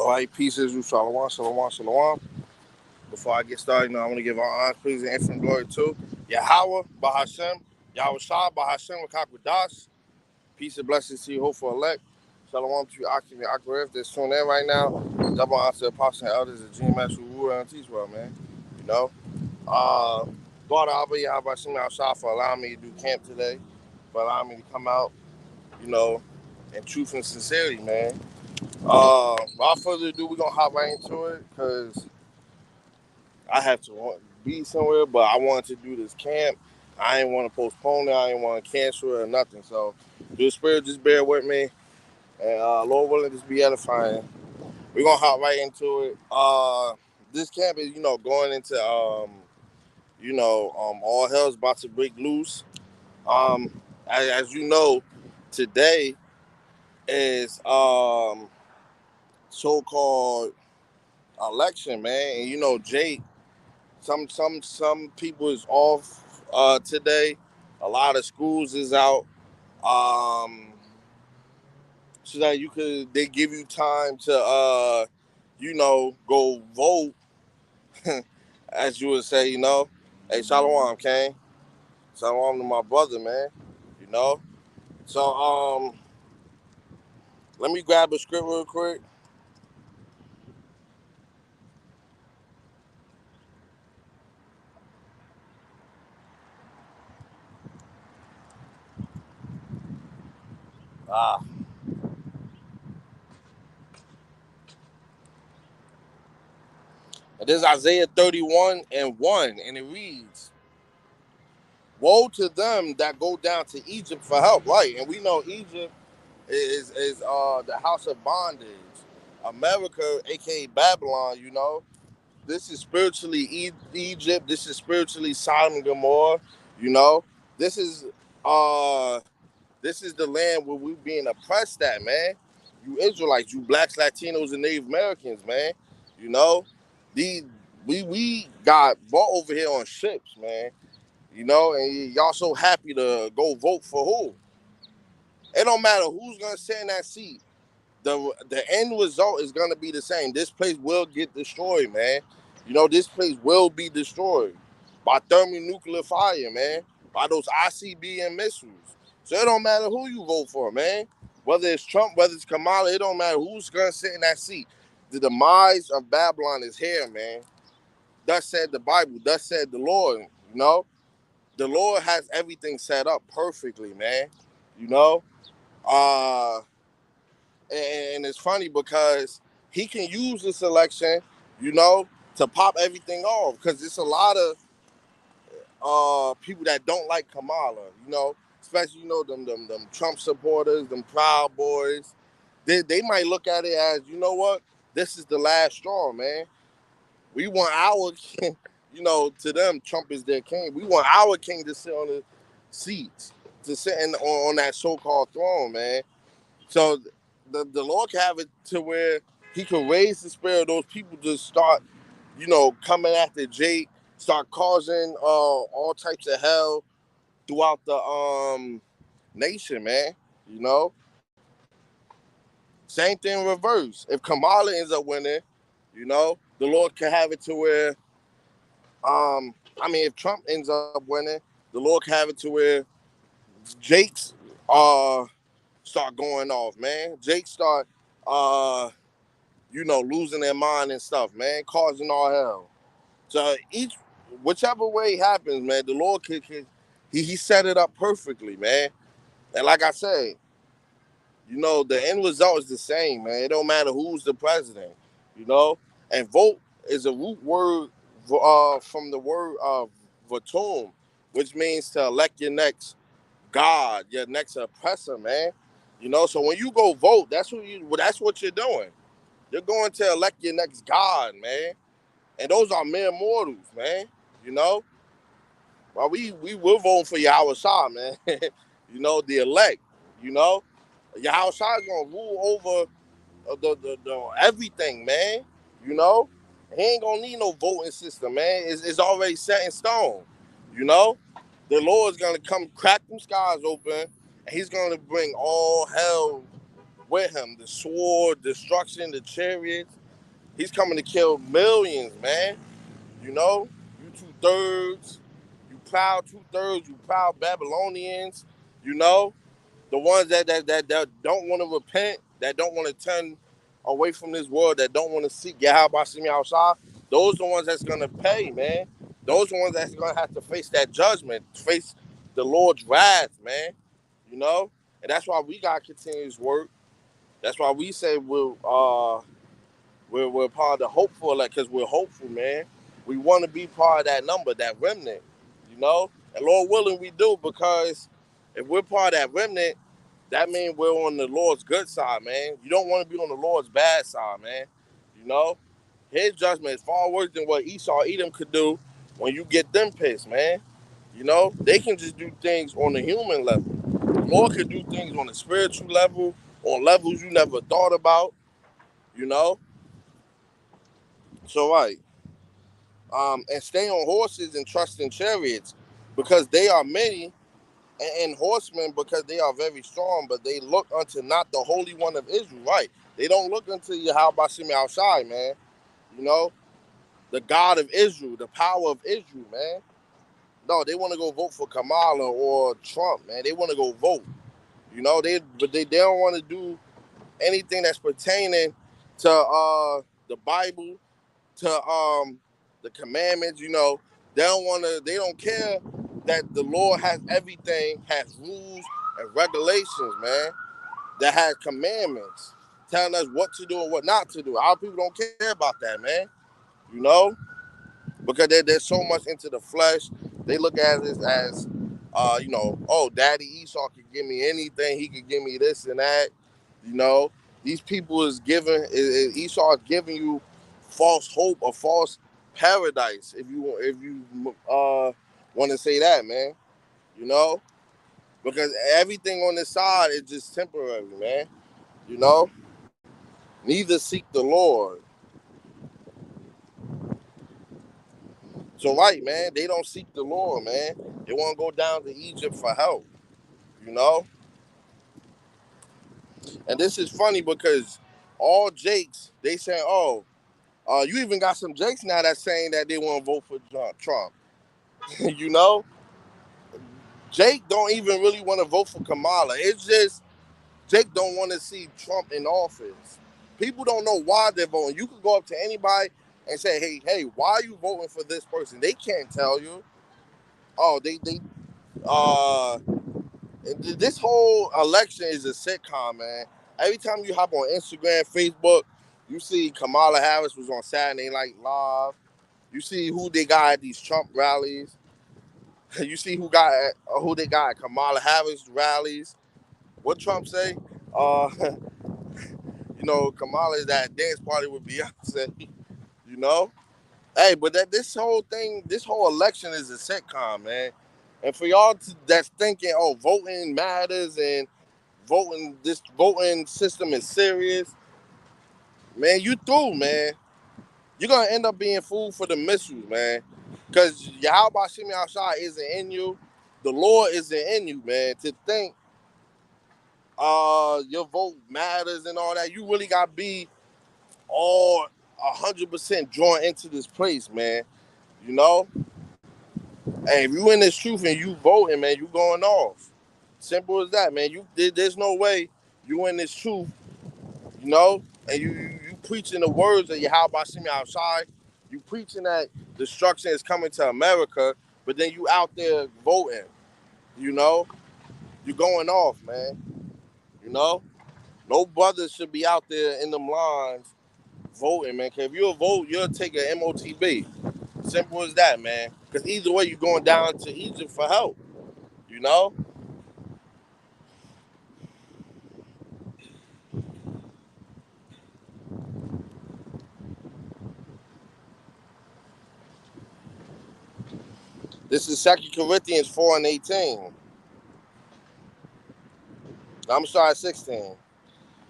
All right, pieces, shalom, shalom, shalom. Before I get started, I want to give our honors, praise, and infinite glory to Yahweh, Bahashem, Yahweh Shah, Bahashem, Wakakwadash. Peace and blessings to you, hopeful elect. Shalom to you, Akim and Akbarif. That's tuned in right now. Double honor to the apostles and elders of GMS who and teach well, man. You know, God, Abba, Yahweh, Hashem, Yahweh Shah, for allowing me to do camp today, for allowing me to come out, in truth and sincerity, man. Without further ado, we're gonna hop right into it because I have to be somewhere, but I wanted to do this camp. I didn't want to postpone it. I didn't want to cancel it or nothing. So, the spirit, just bear with me, and Lord willing, just be edifying. We're gonna hop right into it. This camp is, going into all hell's about to break loose. As you know, today is so-called election, man, and Jake. Some people is off today. A lot of schools is out. Um, so that they give you time to go vote, as you would say, Hey, Shalom, Kane. Shalom to my brother, man. You know. So let me grab a script real quick. Ah. It is Isaiah 31:1, and it reads, woe to them that go down to Egypt for help. Right, and we know Egypt is the house of bondage. America, aka Babylon, this is spiritually Egypt. This is spiritually Sodom and Gomorrah. You know, this is uh this is the land where we're being oppressed at, man. You Israelites, you blacks, Latinos, and Native Americans, man. You know, these we got brought over here on ships, man. And y'all so happy to go vote for who? It don't matter who's gonna sit in that seat. The end result is gonna be the same. This place will get destroyed, man. This place will be destroyed by thermonuclear fire, man. By those ICBM missiles. So it don't matter who you vote for, man. Whether it's Trump, whether it's Kamala, it don't matter who's gonna sit in that seat. The demise of Babylon is here, man. Thus said the Bible. Thus said the Lord. The Lord has everything set up perfectly, man. You know, uh, and it's funny because he can use this election, to pop everything off. Because it's a lot of people that don't like Kamala, especially them Trump supporters, them Proud Boys. They might look at it as, this is the last straw, man. We want our king, to them, Trump is their king. We want our king to sit on the seats, to sit on that so-called throne, man. So the Lord can have it to where he can raise the spirit of those people to start, coming after Jake, start causing all types of hell throughout the nation, man. You know? Same thing reverse. If Kamala ends up winning, the Lord can have it to where if Trump ends up winning, the Lord can have it to where Jake's start going off, man. Jake start losing their mind and stuff, man, causing all hell. So whichever way it happens, man, the Lord he set it up perfectly, man. And like I said, the end result is the same, man. It don't matter who's the president, And vote is a root word from the word votum, which means to elect your next God, your next oppressor, man. So when you go vote, that's what you're doing. You're going to elect your next God, man. And those are mere mortals, man. Well, we will vote for Yahweh Shah, man. The elect. Yahweh Shah is gonna rule over the everything, man. He ain't gonna need no voting system, man. It's already set in stone. The Lord's gonna come crack them skies open, and he's gonna bring all hell with him. The sword, destruction, the chariots. He's coming to kill millions, man. You know, you two-thirds, you proud two-thirds, you proud Babylonians, you know, the ones that don't want to repent, that don't want to turn away from this world, that don't want to seek Yahweh Shemi outside, those are the ones that's going to pay, man. Those are the ones that's going to have to face that judgment, face the Lord's wrath, man, you know? And that's why we got to continue this work. That's why we say we're part of the hopeful elect because we're hopeful, man. We want to be part of that number, that remnant, you know? And Lord willing, we do because if we're part of that remnant, that means we're on the Lord's good side, man. You don't want to be on the Lord's bad side, man. You know? His judgment is far worse than what Esau, Edom could do when you get them pissed, man. You know? They can just do things on the human level. The Lord can do things on the spiritual level, on levels you never thought about, you know? So, right. And stay on horses and trust in chariots because they are many, and horsemen because they are very strong, but they look unto not the Holy One of Israel, right? They don't look unto Yahweh Shemi outside, man. You know, the God of Israel, the power of Israel, man. No, they want to go vote for Kamala or Trump, man. They want to go vote. You know, they don't want to do anything that's pertaining to the Bible, to the commandments, you know. They don't care that the Lord has everything, has rules and regulations, man, that has commandments telling us what to do and what not to do. Our people don't care about that, man, you know, because they're so much into the flesh. They look at it as you know, oh, Daddy Esau could give me anything. He could give me this and that. You know, these people Esau is giving you false hope or false paradise, if you want to say that, man. You know, because everything on this side is just temporary, man. You know, neither seek the Lord. So right, man, they don't seek the Lord, man. They want to go down to Egypt for help. You know, and this is funny because all Jakes they say, oh, you even got some Jakes now that's saying that they want to vote for Trump. You know, Jake don't even really want to vote for Kamala. It's just Jake don't want to see Trump in office. People don't know why they're voting. You could go up to anybody and say, hey, why are you voting for this person? They can't tell you. Oh, uh, this whole election is a sitcom, man. Every time you hop on Instagram, Facebook, you see Kamala Harris was on Saturday Night Live. You see who they got at these Trump rallies. You see who they got at Kamala Harris rallies. What Trump say? You know, Kamala is at a dance party with Beyonce. You know, hey, but this whole election is a sitcom, man. And for y'all that's thinking, oh, voting matters and this voting system is serious, man, you through, man. You're gonna end up being food for the missiles, man. Cause Yahweh Shemi outside isn't in you. The Lord isn't in you, man. To think your vote matters and all that, you really gotta be all 100% drawn into this place, man. You know? Hey, if you in this truth and you voting, man, you going off. Simple as that, man. There's no way you in this truth, you know, and you preaching the words of Yahweh Shemi outside. You preaching that destruction is coming to America, but then you out there voting, you know. You going off, man. You know. No brothers should be out there in them lines voting, man. Cause if you'll vote, you'll take an MOTB. Simple as that, man. Because either way, you're going down to Egypt for help. You know? This is 2 Corinthians 4 and 18. I'm sorry, 16.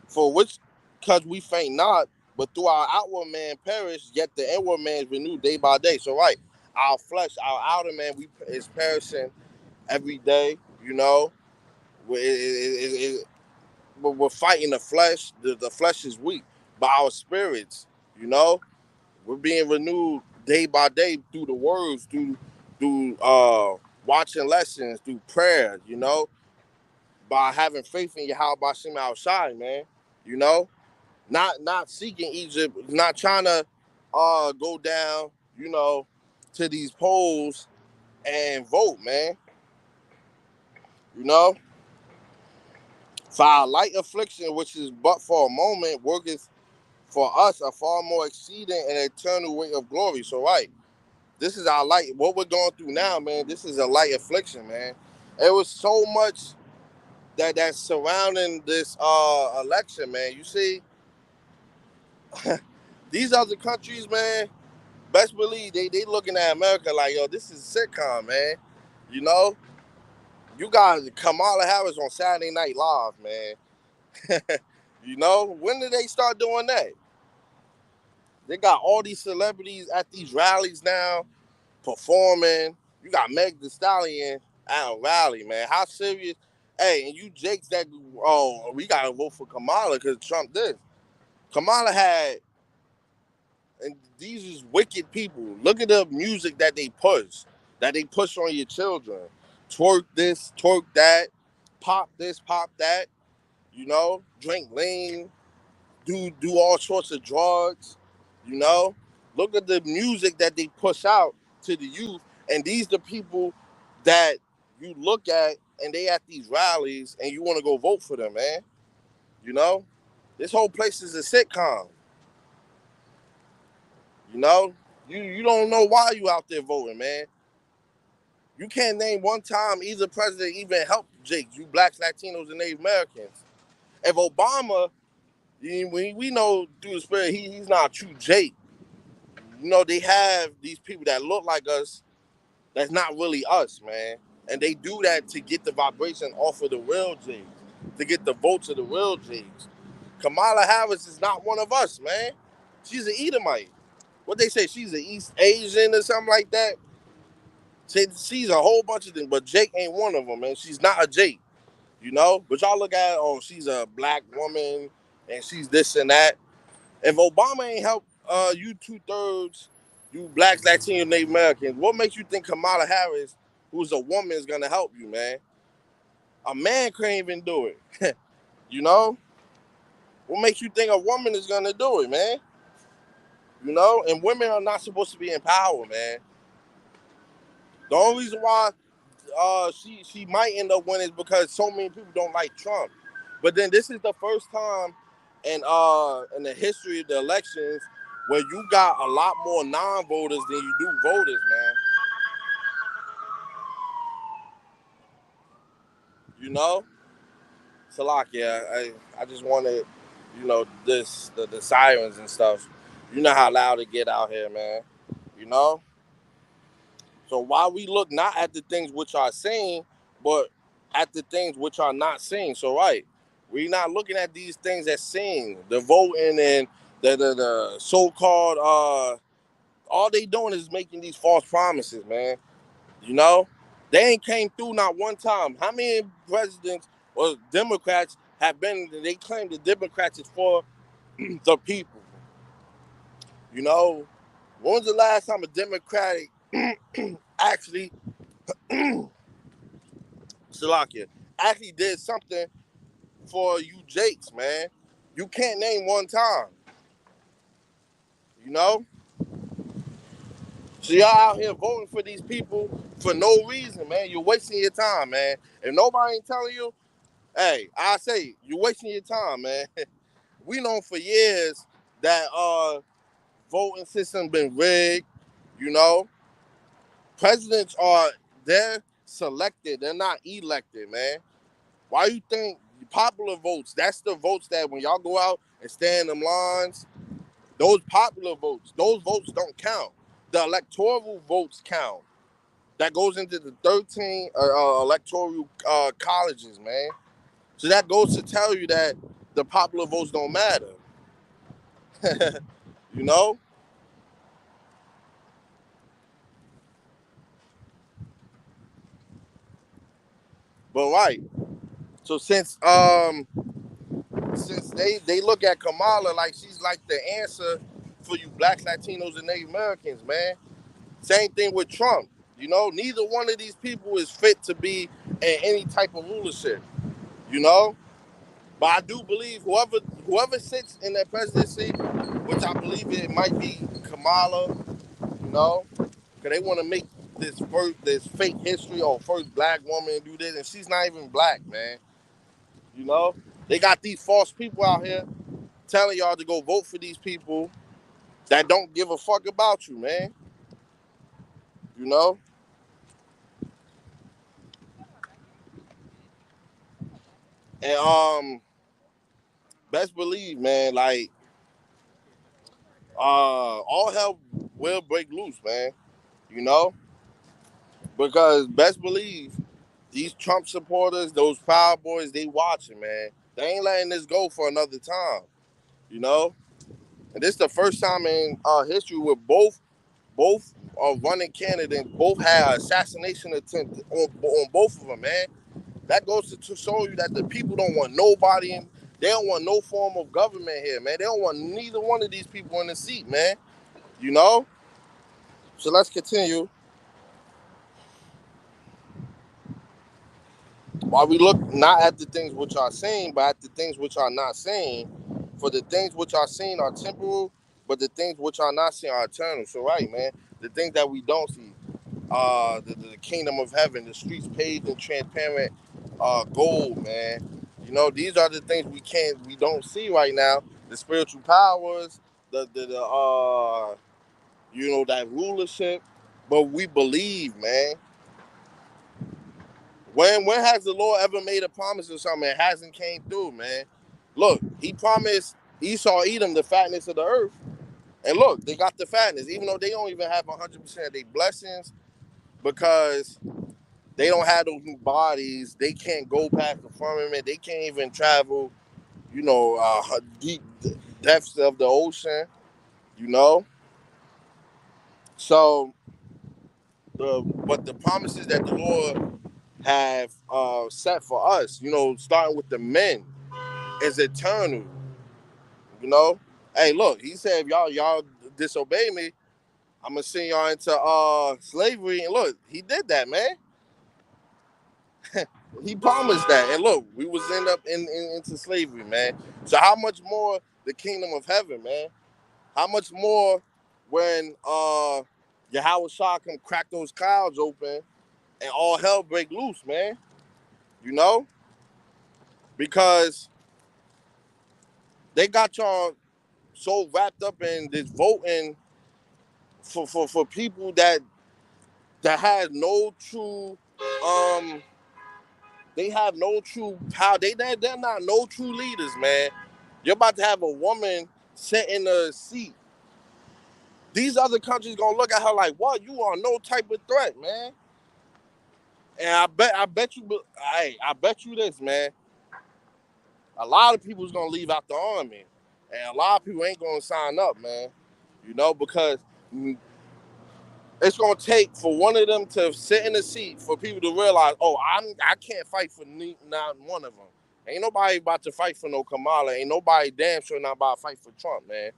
For which, because we faint not, but through our outward man perish, yet the inward man is renewed day by day. So, right, our flesh, our outer man, is perishing every day, you know? we're fighting the flesh. The flesh is weak, but our spirits, you know, we're being renewed day by day through the words, through watching lessons, through prayer, you know, by having faith in Yahweh Bashim outside, man. You know, not seeking Egypt, not trying to go down, you know, to these polls and vote, man. You know, for our light affliction, which is but for a moment, worketh for us a far more exceeding and eternal weight of glory. So, right, this is our light. What we're going through now, man, this is a light affliction, man. It was so much that's surrounding this election, man. You see, these other countries, man, best believe they looking at America like, yo, this is a sitcom, man. You know, you got Kamala Harris on Saturday Night Live, man. You know, when did they start doing that? They got all these celebrities at these rallies now performing. You got Meg Thee Stallion at a rally, man. How serious? Hey, and you Jakes that, oh, we gotta vote for Kamala because Trump did. Kamala had, and these is wicked people. Look at the music that they push on your children. Twerk this, twerk that, pop this, pop that. You know, drink lean, do all sorts of drugs. You know, look at the music that they push out to the youth, and these the people that you look at, and they at these rallies, and you want to go vote for them, man. You know, this whole place is a sitcom. You know, you don't know why you out there voting, man. You can't name one time either president even helped Jake, you blacks, Latinos, and Native Americans. If Obama, we know through the spirit, he's not a true Jake. You know, they have these people that look like us that's not really us, man. And they do that to get the vibration off of the real Jakes, to get the votes of the real Jakes. Kamala Harris is not one of us, man. She's an Edomite. What they say, she's an East Asian or something like that. She's a whole bunch of things, but Jake ain't one of them, man. She's not a Jake, you know? But y'all look at, oh, she's a black woman and she's this and that. If Obama ain't helped you two-thirds, you blacks, Latinos, Native Americans, what makes you think Kamala Harris, who's a woman, is going to help you, man? A man can't even do it, you know? What makes you think a woman is going to do it, man? You know? And women are not supposed to be in power, man. The only reason why she might end up winning because so many people don't like Trump. But then this is the first time in the history of the elections where you got a lot more non-voters than you do voters, man. You know? Salakia, I just wanted, you know, the sirens and stuff. You know how loud it get out here, man. You know? So while we look not at the things which are seen, but at the things which are not seen. So right, we're not looking at these things as seen. The voting and the so-called all they doing is making these false promises, man. You know? They ain't came through not one time. How many presidents or Democrats have been, they claim the Democrats is for the people. You know? When was the last time a Democratic actually Salakia, actually did something for you Jakes, man? You can't name one time, you know? So y'all out here voting for these people for no reason, man. You're wasting your time, man. If nobody ain't telling you, hey, I say, you're wasting your time, man. We know for years that voting system been rigged, you know? Presidents are, they're selected, they're not elected, man. Why you think popular votes, that's the votes that when y'all go out and stand in them lines, those popular votes, those votes don't count. The electoral votes count. That goes into the 13 electoral colleges, man. So that goes to tell you that the popular votes don't matter. You know? But right. So since since they look at Kamala like she's like the answer for you blacks, Latinos, and Native Americans, man. Same thing with Trump. You know, neither one of these people is fit to be in any type of rulership. You know, but I do believe whoever sits in that presidency, which I believe it might be Kamala. You know, because they want to make this fake history or first black woman do this, and she's not even black, man. You know, they got these false people out here telling y'all to go vote for these people that don't give a fuck about you, man. You know, and best believe, man, like all hell will break loose, man. You know, because best believe these Trump supporters, those Proud Boys, they watching, man. They ain't letting this go for another time. You know, and this is the first time in history where both running candidates both had assassination attempt on both of them, man. That goes to show you that the people don't want nobody in. They don't want no form of government here, man. They don't want neither one of these people in the seat, man. You know. So let's continue. While we look not at the things which are seen, but at the things which are not seen. For the things which are seen are temporal, but the things which are not seen are eternal. So right, man. The things that we don't see, the kingdom of heaven, the streets paved in transparent gold, man. You know, these are the things we don't see right now. The spiritual powers, the you know, that rulership. But we believe, man. When has the Lord ever made a promise or something it hasn't came through, man? Look, he promised Esau, Edom, the fatness of the earth. And look, they got the fatness, even though they don't even have 100% of their blessings because they don't have those new bodies. They can't go past the firmament. They can't even travel, you know, deep depths of the ocean, you know. So, but the promises that the Lord have set for us, you know, starting with the men, is eternal. You know, hey, look, he said if y'all disobey me, I'm gonna send y'all into slavery. And look, he did that, man. He promised that, and look, we was end up into slavery, man. So how much more the kingdom of heaven, man? How much more when Yahweh Shah can crack those clouds open and all hell break loose, man? You know, because they got y'all so wrapped up in this voting for people that has no true they have no true power. They're not no true leaders, man. You're about to have a woman sit in a seat. These other countries gonna look at her like, "What? You are no type of threat, man." And I bet you this, man. A lot of people's gonna leave out the army, and a lot of people ain't gonna sign up, man. You know, because it's gonna take for one of them to sit in the seat for people to realize, oh, I can't fight for not one of them. Ain't nobody about to fight for no Kamala. Ain't nobody damn sure not about to fight for Trump, man.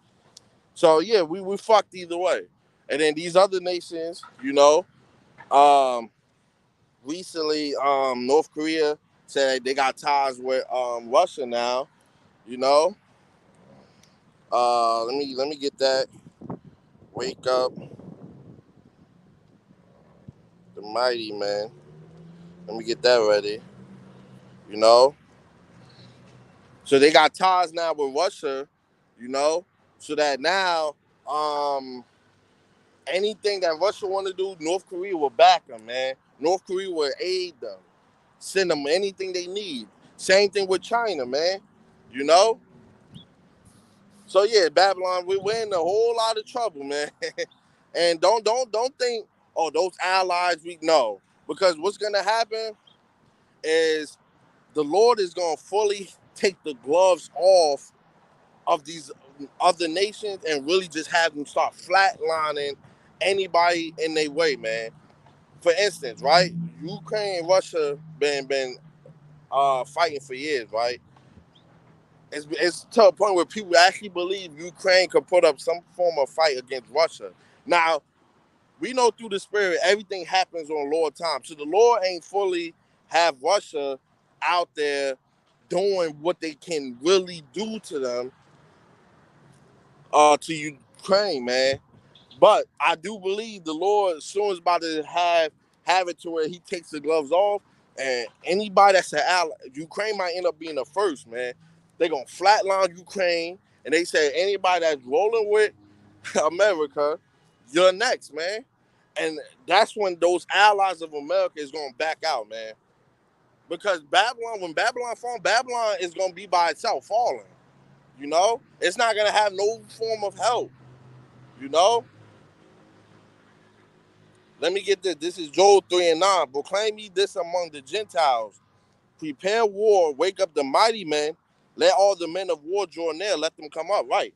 So yeah, we fucked either way. And then these other nations, you know, um, recently North Korea said they got ties with Russia now. You know, let me get that. Wake up, the mighty man. Let me get that ready. You know. So they got ties now with Russia, you know, so that now anything that Russia want to do, North Korea will back them, man. North Korea will aid them, send them anything they need. Same thing with China, man. You know. So yeah, Babylon, we're in a whole lot of trouble, man. And don't think, oh, those allies we know, because what's gonna happen is the Lord is gonna fully take the gloves off of these other nations and really just have them start flatlining anybody in their way, man. For instance, right? Ukraine and Russia been fighting for years, right? It's to a point where people actually believe Ukraine could put up some form of fight against Russia. Now, we know through the spirit everything happens on Lord time. So the Lord ain't fully have Russia out there doing what they can really do to them, to Ukraine, man. But I do believe the Lord soon is about to have it to where he takes the gloves off, and anybody that's an ally, Ukraine might end up being the first, man. They're gonna flatline Ukraine, and they say anybody that's rolling with America, you're next, man. And that's when those allies of America is gonna back out, man. Because Babylon, when Babylon falls, Babylon is gonna be by itself falling. You know, it's not gonna have no form of help. You know, let me get this. This is Joel 3:9. Proclaim ye this among the Gentiles. Prepare war, wake up the mighty men. Let all the men of war draw near. Let them come up. Right.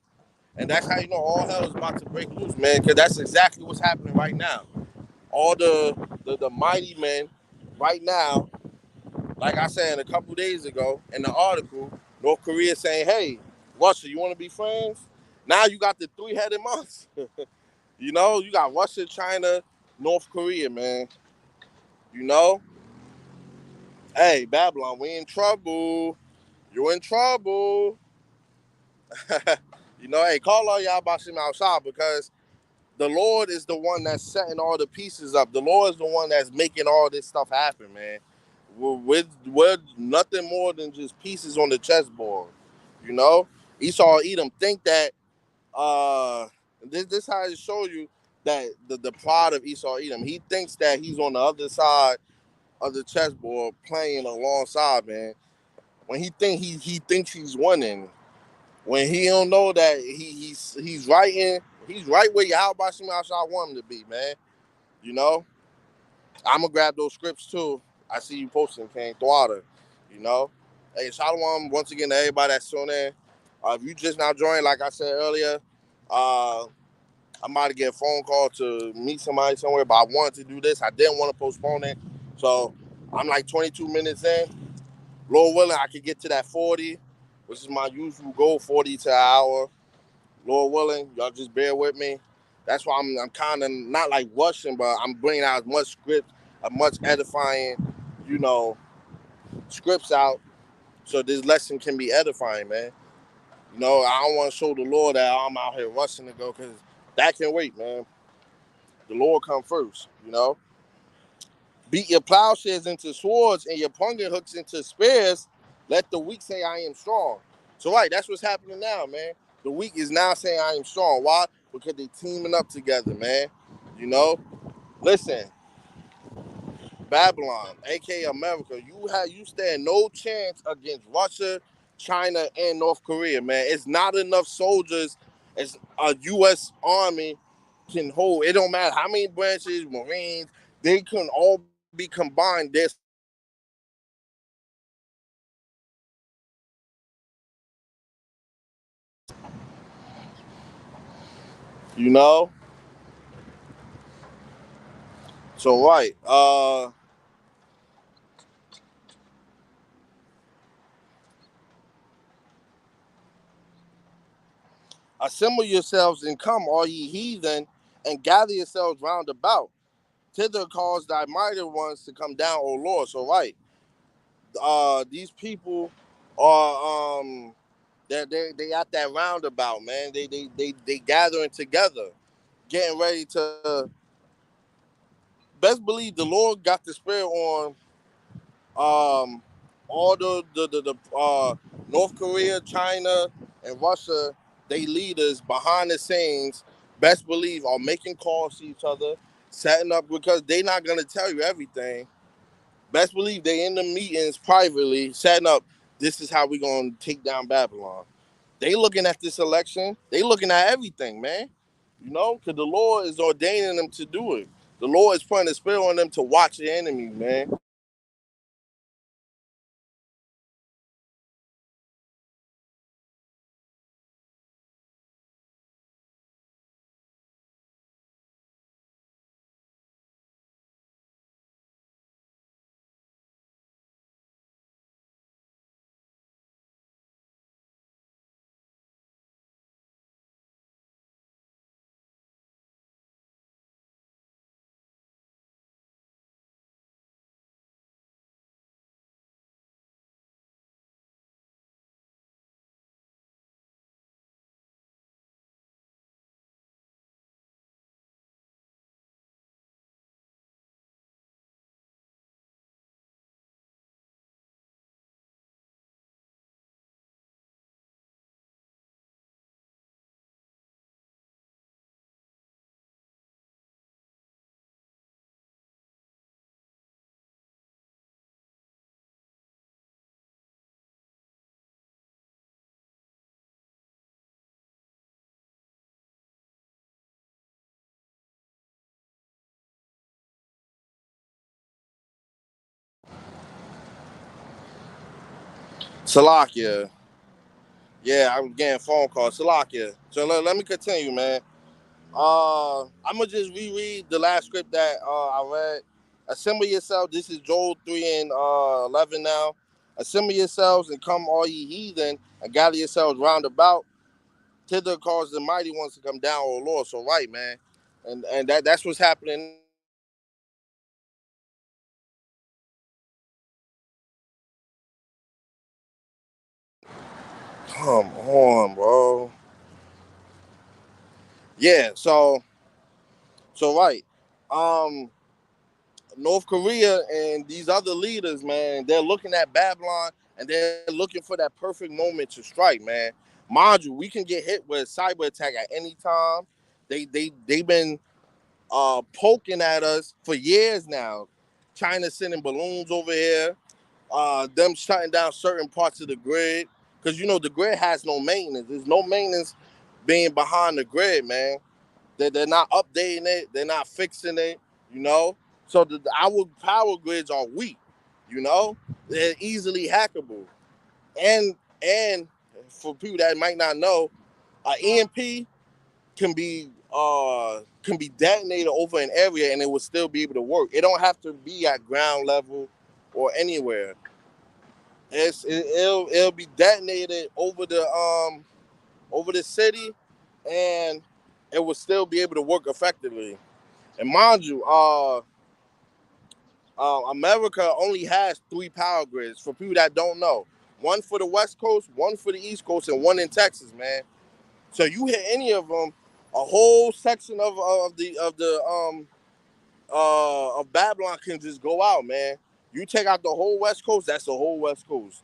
And that's how you know all hell is about to break loose, man. Because that's exactly what's happening right now. All the mighty men right now, like I said a couple days ago in the article, North Korea saying, hey, Russia, you want to be friends? Now you got the three-headed monster. You know, you got Russia, China, North Korea, man. You know, hey, Babylon, we in trouble. You in trouble. You know, hey, call all y'all about some outside because the Lord is the one that's setting all the pieces up. The Lord is the one that's making all this stuff happen, man. We're nothing more than just pieces on the chessboard. You know, Esau Edom think that this how it show you that the pride of Esau Edom. He thinks that he's on the other side of the chessboard playing alongside, man. When he thinks he's winning, when he don't know that he's right where Yahweh Shim outside want him to be, man. You know, I'm gonna grab those scripts too. I see you posting, King Thwada. You know, hey, Shalom once again to everybody that's tuning in. If you just now joined, like I said earlier, I'm about to get a phone call to meet somebody somewhere, but I wanted to do this. I didn't want to postpone it, so I'm like 22 minutes in. Lord willing, I could get to that 40, which is my usual goal, 40 to an hour. Lord willing, y'all just bear with me. That's why I'm kind of not like rushing, but I'm bringing out as much script, as much edifying, you know, scripts out so this lesson can be edifying, man. You know, I don't want to show the Lord that I'm out here rushing to go because that can wait, man. The Lord come first, you know. Beat your plowshares into swords and your pruning hooks into spears. Let the weak say, I am strong. So, right, that's what's happening now, man. The weak is now saying, I am strong. Why? Because they teaming up together, man. You know? Listen, Babylon, aka America, you stand no chance against Russia, China, and North Korea, man. It's not enough soldiers as a U.S. Army can hold. It don't matter how many branches, Marines, they can all be combined. You know? So right. Assemble yourselves and come, all ye heathen, and gather yourselves round about. Thither cause thy mighty ones to come down, O Lord. So right. These people are they at that roundabout, man. They gathering together, getting ready to best believe the Lord got the spirit on all the North Korea, China, and Russia, they leaders behind the scenes, best believe are making calls to each other, setting up because they not gonna tell you everything. Best believe they in the meetings privately, setting up. This is how we gonna take down Babylon. They looking at this election. They looking at everything, man. You know, because the Lord is ordaining them to do it. The Lord is putting a spirit on them to watch the enemy, man. Salakia. Yeah, I'm getting phone calls. Salakia. So let me continue, man. I'm gonna just reread the last script that I read. Assemble yourselves. This is Joel 3 and 11 now. Assemble yourselves and come, all ye heathen, and gather yourselves round about. Thither cause the mighty ones to come down, O Lord. So right, man, and that's what's happening now. Come on, bro. Yeah. So right. Um, North Korea and these other leaders, man, they're looking at Babylon and they're looking for that perfect moment to strike, man. Mind you, we can get hit with a cyber attack at any time. They've been poking at us for years now. China sending balloons over here, them shutting down certain parts of the grid. Because you know the grid has no maintenance. There's no maintenance being behind the grid, man. They're not updating it. They're not fixing it. You know, so our power grids are weak. You know, they're easily hackable. And for people that might not know, EMP can be detonated over an area and it will still be able to work. It don't have to be at ground level or anywhere. It'll be detonated over the city, and it will still be able to work effectively. And mind you, America only has three power grids. For people that don't know, one for the West Coast, one for the East Coast, and one in Texas, man. So you hit any of them, a whole section of Babylon can just go out, man. You take out the whole West Coast, that's the whole West Coast.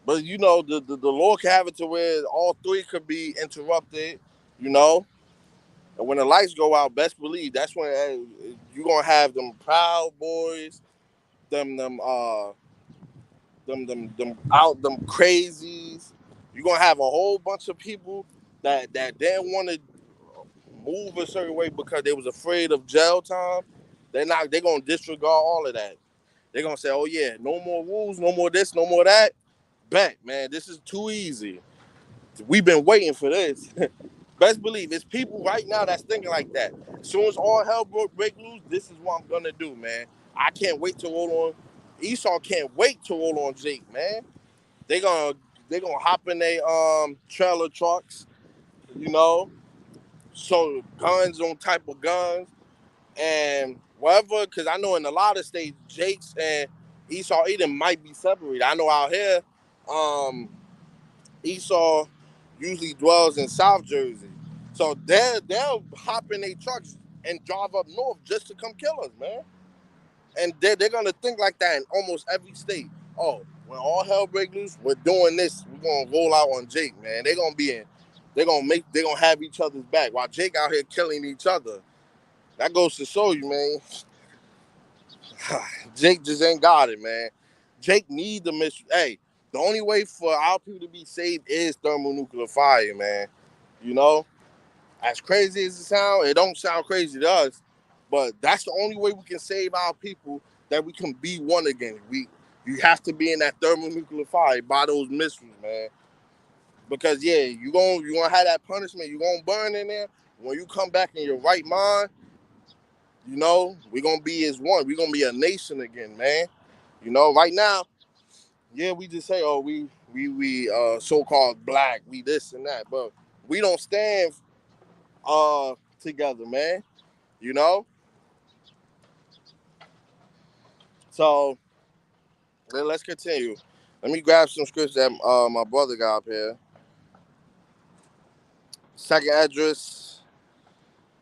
But you know, the Lord can have it to where all three could be interrupted, you know. And when the lights go out, best believe that's when you're gonna have them Proud Boys, them them crazies. You're gonna have a whole bunch of people that didn't want to move a certain way because they was afraid of jail time. They're gonna disregard all of that. They're gonna say, oh yeah, no more rules, no more this, no more that. Bet, man, this is too easy. We've been waiting for this. Best believe it's people right now that's thinking like that. As soon as all hell break loose, this is what I'm gonna do, man. I can't wait to roll on. Esau can't wait to roll on Jake, man. They gonna they gonna hop in their trailer trucks, you know. So guns on type of guns and whatever. Because I know in a lot of states, Jake's and Esau Eden might be separated. I know out here, um, Esau usually dwells in South Jersey. So they'll hop in their trucks and drive up north just to come kill us, man. And they're gonna think like that in almost every state. Oh, when all hell breaks loose, we're doing this. We're gonna roll out on Jake, man. They're gonna be in. They're gonna have each other's back while Jake out here killing each other. That goes to show you, man. Jake just ain't got it, man. Jake need the mission. Hey, the only way for our people to be saved is thermonuclear fire, man. You know, as crazy as it sounds, it don't sound crazy to us, but that's the only way we can save our people. That we can be one again. You have to be in that thermonuclear fire by those missiles, man. Because yeah, you gonna have that punishment. You gonna burn in there. When you come back in your right mind, you know we gonna be as one. We gonna be a nation again, man. You know, right now, yeah, we just say, oh, we so-called black, we this and that, but we don't stand together, man. You know, so let's continue. Let me grab some scripts that my brother got up here. Second address,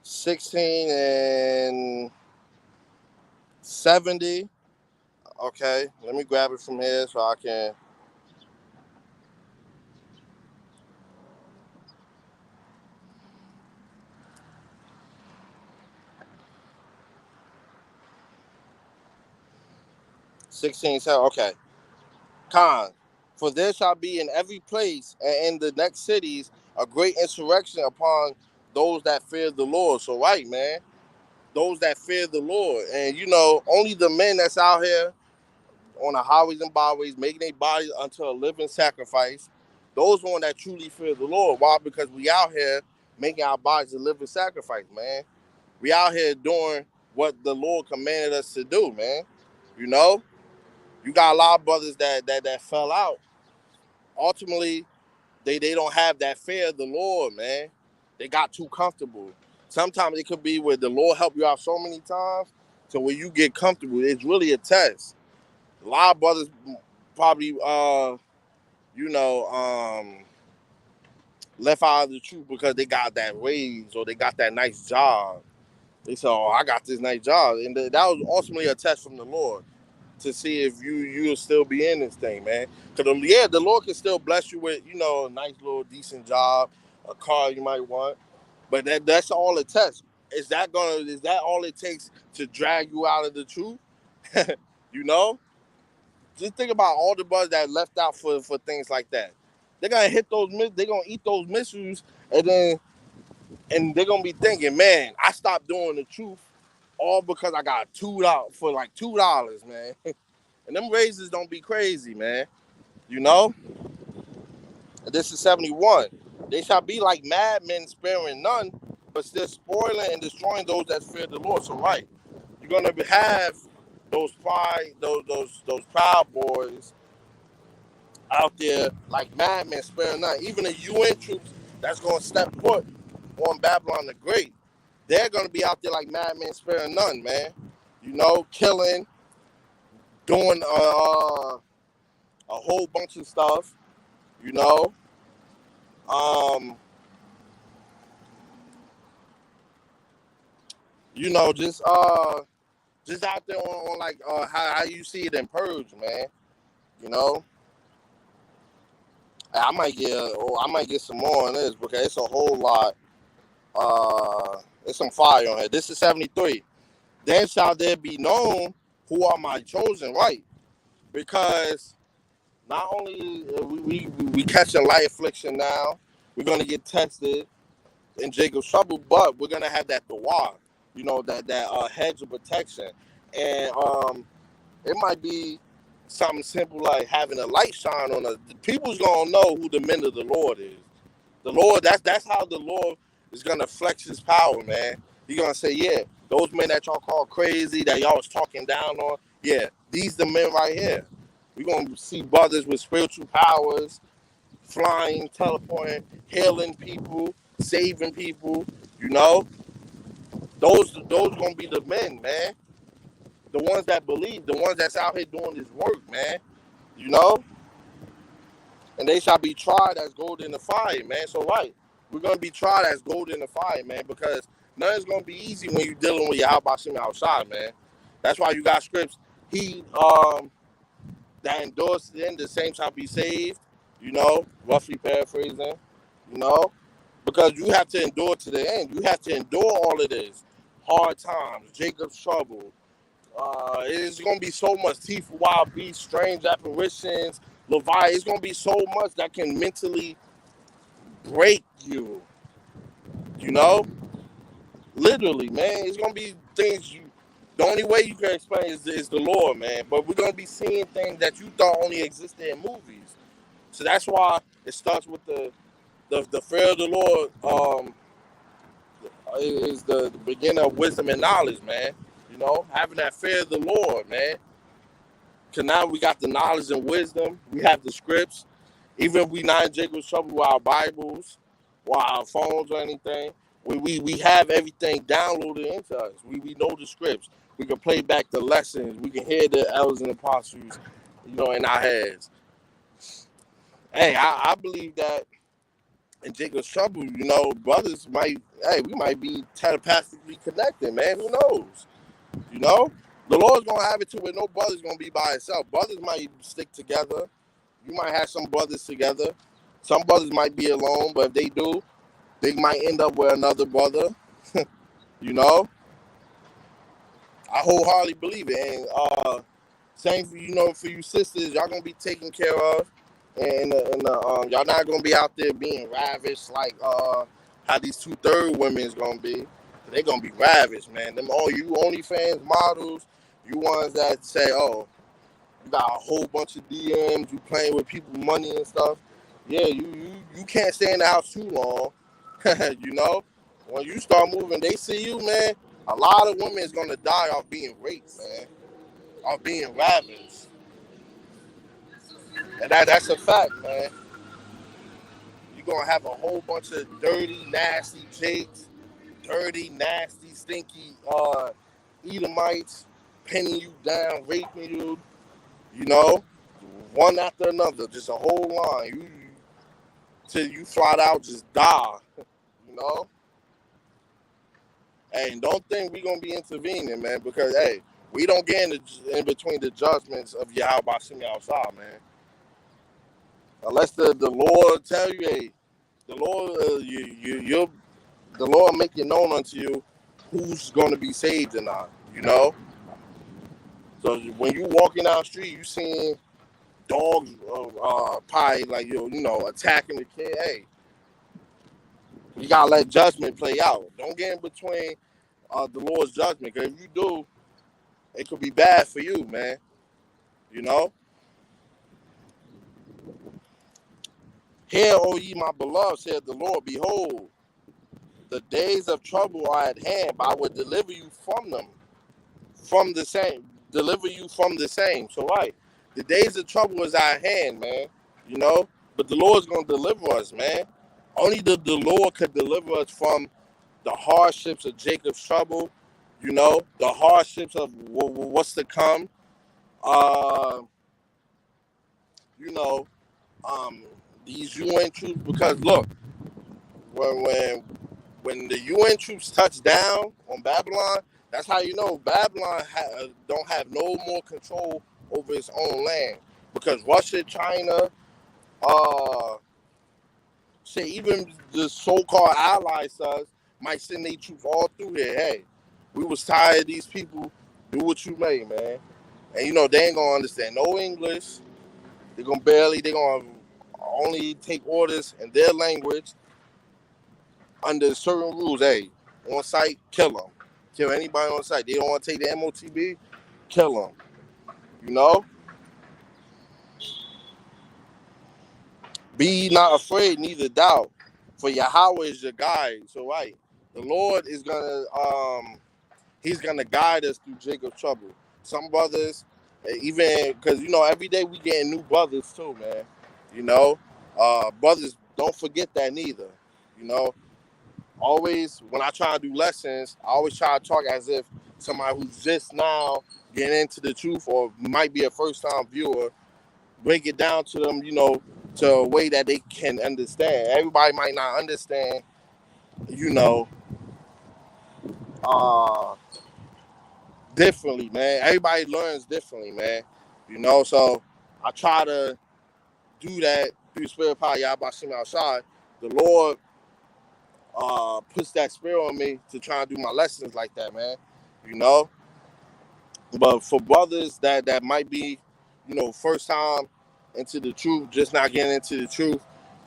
16 and 70. Okay, let me grab it from here so I can. 16, okay. Khan, for there shall be in every place and in the next cities a great insurrection upon those that fear the Lord. So right, man, those that fear the Lord, and you know, only the men that's out here on the highways and byways, making their bodies unto a living sacrifice. Those one that truly fear the Lord. Why? Because we out here making our bodies a living sacrifice, man. We out here doing what the Lord commanded us to do, man. You know, you got a lot of brothers that fell out. Ultimately, they don't have that fear of the Lord, man. They got too comfortable. Sometimes it could be where the Lord helped you out so many times, so when you get comfortable, it's really a test. A lot of brothers probably, you know, left out of the truth because they got that raise or they got that nice job. They said, "Oh, I got this nice job," and that was ultimately a test from the Lord to see if you'll still be in this thing, man. Because the Lord can still bless you with, a nice little decent job, a car you might want, but that's all it takes. Is that all it takes to drag you out of the truth? you know, just think about all the brothers that left out for things like that. They're gonna they're gonna eat those missiles, and they're gonna be thinking, man, I stopped doing the truth all because I got $2 for like $2, man. And them raises don't be crazy, man. You know? And this is 71. They shall be like madmen, sparing none, but still spoiling and destroying those that fear the Lord. So right, you're gonna have those proud boys out there like madmen, sparing none. Even the UN troops that's gonna step foot on Babylon the Great, they're gonna be out there like madmen, sparing none, man. Killing, doing a whole bunch of stuff. You know, just out there on like how you see it in Purge, man. You know, I might get some more on this because it's a whole lot. There's some fire on here. This is 73. Then shall there be known who are my chosen, right? Because not only we catch a light affliction now, we're gonna get tested in Jacob's trouble, but we're gonna have that dawah, that hedge of protection, and it might be something simple like having a light shine on us. People's gonna know who the men of the Lord is. The Lord, that's how the Lord is gonna flex His power, man. He's gonna say, yeah, those men that y'all call crazy, that y'all was talking down on, yeah, these the men right here. We're gonna see brothers with spiritual powers, flying, teleporting, healing people, saving people. Those gonna be the men, man. The ones that believe, the ones that's out here doing this work, man. You know, and they shall be tried as gold in the fire, man. So right, we're gonna be tried as gold in the fire, man, because nothing's gonna be easy when you're dealing with your Habashim outside, man. That's why you got scripts. He that endorses them, the same shall be saved. Roughly paraphrasing. You know, because you have to endure to the end. You have to endure all of this. Hard times, Jacob's trouble. It's going to be so much teeth for wild beasts, strange apparitions, Leviathan. It's going to be so much that can mentally break you. Literally, man. It's going to be things the only way you can explain is the Lord, man. But we're going to be seeing things that you thought only existed in movies. So that's why it starts with the fear of the Lord is the beginning of wisdom and knowledge, man. Having that fear of the Lord, man. Because now we got the knowledge and wisdom. We have the scripts. Even if we not in Jacob's trouble with our Bibles or our phones or anything, we have everything downloaded into us. We know the scripts. We can play back the lessons. We can hear the elders and apostles, in our heads. Hey, I believe that in Jacob's trouble, brothers we might be telepathically connected, man. Who knows? The Lord's gonna have it to where no brother's gonna be by itself. Brothers might stick together. You might have some brothers together. Some brothers might be alone, but if they do, they might end up with another brother. I wholeheartedly believe it. And same for you sisters, y'all gonna be taken care of. And y'all not gonna be out there being ravished like how these 2/3 women is gonna be. They're gonna be ravished, man. Them all you OnlyFans models, you ones that say, oh, You got a whole bunch of DMs. You playing with people's money and stuff. Yeah, you can't stay in the house too long. You know, when you start moving, they see you, man. A lot of women is gonna die off being raped, man, off being ravaged, and that's a fact, man. You're gonna have a whole bunch of dirty, nasty jakes, dirty, nasty, stinky Edomites pinning you down, raping you, you know, one after another, just a whole line. You till you flat out just die, you know. Hey, don't think we gonna be intervening, man, because hey, we don't get in between the judgments of Yahweh Shemi outside, man. Unless the Lord tell you, hey, the Lord, the Lord make it known unto you who's going to be saved or not, you know? So when you walking down the street, you seeing dogs probably like, you know, attacking the kid, hey, you got to let judgment play out. Don't get in between the Lord's judgment, because if you do, it could be bad for you, man, you know? Hear, O ye my beloved, said the Lord, behold, the days of trouble are at hand, but I will deliver you from them, from the same. Deliver you from the same. So, right, the days of trouble is at hand, man. You know, but the Lord's gonna deliver us, man. Only the Lord could deliver us from the hardships of Jacob's trouble. You know, the hardships of what's to come. You know, these UN troops. Because look, when the UN troops touch down on Babylon, that's how you know Babylon don't have no more control over its own land. Because Russia, China, even the so-called allies might send their troops all through here. Hey, we was tired of these people. Do what you may, man. And you know, they ain't gonna understand no English. They're gonna only take orders in their language under certain rules. Hey, on site, kill them. Kill anybody on site. They don't want to take the MOTB, kill them. You know? Be not afraid, neither doubt. For Yahweh is your guide. So right, the Lord is he's gonna guide us through Jacob's trouble. Some brothers, even because you know, every day we getting new brothers too, man. You know, brothers, don't forget that neither. You know, always when I try to do lessons, I always try to talk as if somebody who's just now getting into the truth or might be a first time viewer, break it down to them, you know, to a way that they can understand. Everybody might not understand, you know, differently, man. Everybody learns differently, man. You know, so I try to do that through the spirit of power, Yahweh Shemi outside. The Lord puts that spirit on me to try and do my lessons like that, man. You know? But for brothers that might be, you know, first time into the truth, just not getting into the truth,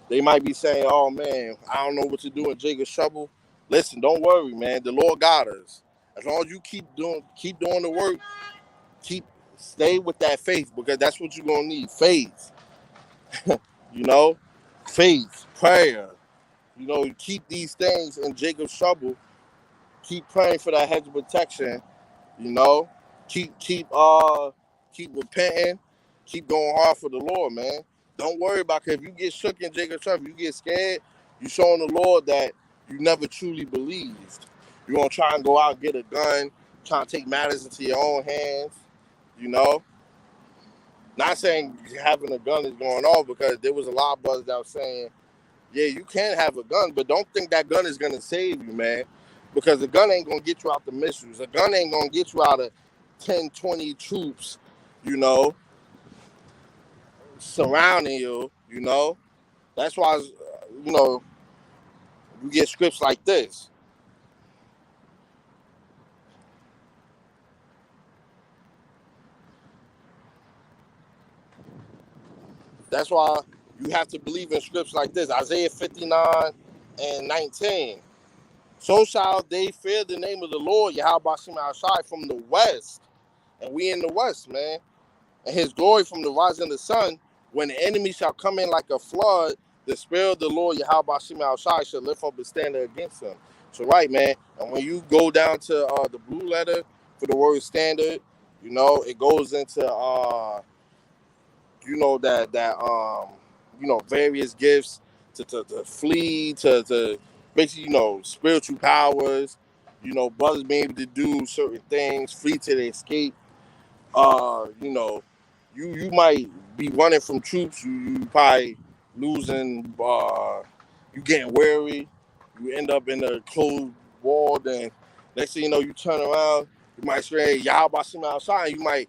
they might be saying, oh man, I don't know what to do in Jacob's trouble. Listen, don't worry, man. The Lord got us. As long as you keep doing the work, stay with that faith, because that's what you're gonna need. Faith. You know? Faith, prayer. You know, keep these things in Jacob's trouble. Keep praying for that hedge of protection. You know, keep repenting. Keep going hard for the Lord, man. Don't worry about it. If you get shook in Jacob's trouble, you get scared, you showing the Lord that you never truly believed. You're gonna try and go out and get a gun, try to take matters into your own hands. You know, not saying having a gun is going off, because there was a lot of brothers that was saying, yeah, you can have a gun, but don't think that gun is going to save you, man. Because the gun ain't going to get you out the missiles. The gun ain't going to get you out of 10, 20 troops, you know, surrounding you, you know. That's why, you know, you get scripts like this. That's why you have to believe in scripts like this. Isaiah 59:19. So shall they fear the name of the Lord, Yahweh Shemi Ashai, from the west. And we in the west, man. and his glory from the rising of the sun. When the enemy shall come in like a flood, the spirit of the Lord Yahweh Shema Shai shall lift up a standard against him. So right, man. And when you go down to the blue letter for the word standard, it goes into various gifts to flee, to basically, spiritual powers, brothers being able to do certain things, flee to the escape. You might be running from troops, you probably losing, you getting weary, you end up in a closed wall, then next thing you know, you turn around, you might say, Yahweh Shem outside, you might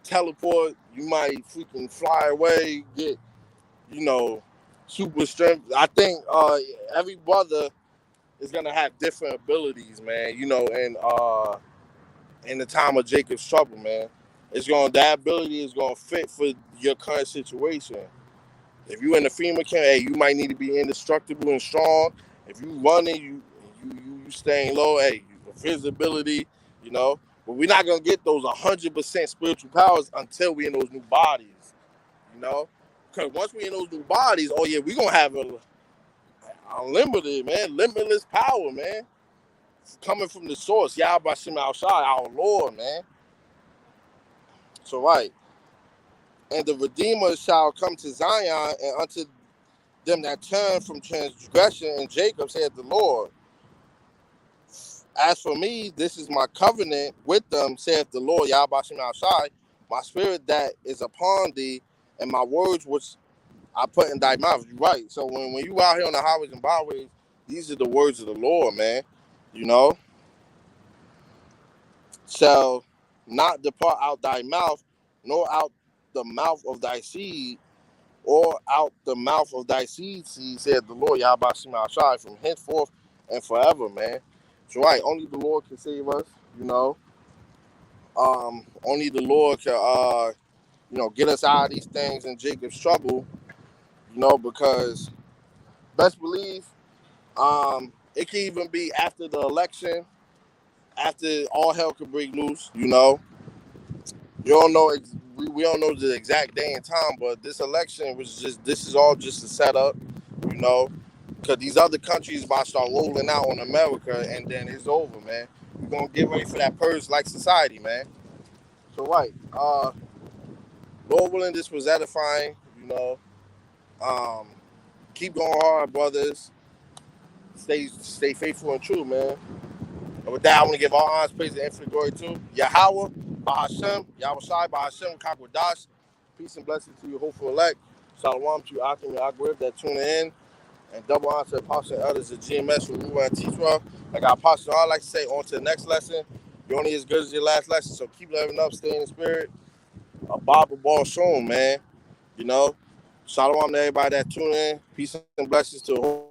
teleport, you might freaking fly away, get, super strength. I think every brother is gonna have different abilities, man, in the time of Jacob's trouble, man. That ability is gonna fit for your current situation. If you in the FEMA camp, hey, you might need to be indestructible and strong. If you running, you staying low, hey, visibility, you know. But we're not gonna get those 100% spiritual powers until we in those new bodies, you know. Because once we in those new bodies, oh yeah, we gonna have a unlimited, man, limitless power, man. Coming from the source, Yahweh Shem Shai, our Lord, man. So right. And the Redeemer shall come to Zion, and unto them that turn from transgression, and Jacob said the Lord. As for me, this is my covenant with them, saith the Lord, Yahweh Shem Shai, my spirit that is upon thee, and my words which I put in thy mouth. You're right. So when you out here on the highways and byways, these are the words of the Lord, man. You know? Shall not depart out thy mouth, nor out the mouth of thy seed, or out the mouth of thy seed, said the Lord, Yahweh Shema Shai, from henceforth and forever, man. So right, only the Lord can save us, you know. Only the Lord can, get us out of these things in Jacob's trouble, because best believe, it can even be after the election, after all hell could break loose, you know. You don't know, we don't know the exact day and time, but this election this is all just a setup, you know, because these other countries about to start rolling out on America, and then it's over, man. We're gonna get ready for that purge-like society, man. So right, Lord willing, this was edifying, you know. Um, keep going hard, brothers. Stay faithful and true, man. And with that, I want to give all honors, praise, and infinite glory to Yahweh, Bahashem, Yahweh Shai, Bahashem, Kakwadash. Peace and blessings to you, hopeful elect. Shalom to you, Akim and Agwib that tune in. And double honor to Apostle and others at GMS, Ruwa, and Teachwa. Like our Apostle, I like to say, on to the next lesson. You're only as good as your last lesson, so keep leveling up, stay in the spirit. A Bible ball soon, man. You know, shalom to everybody that tune in. Peace and blessings to the whole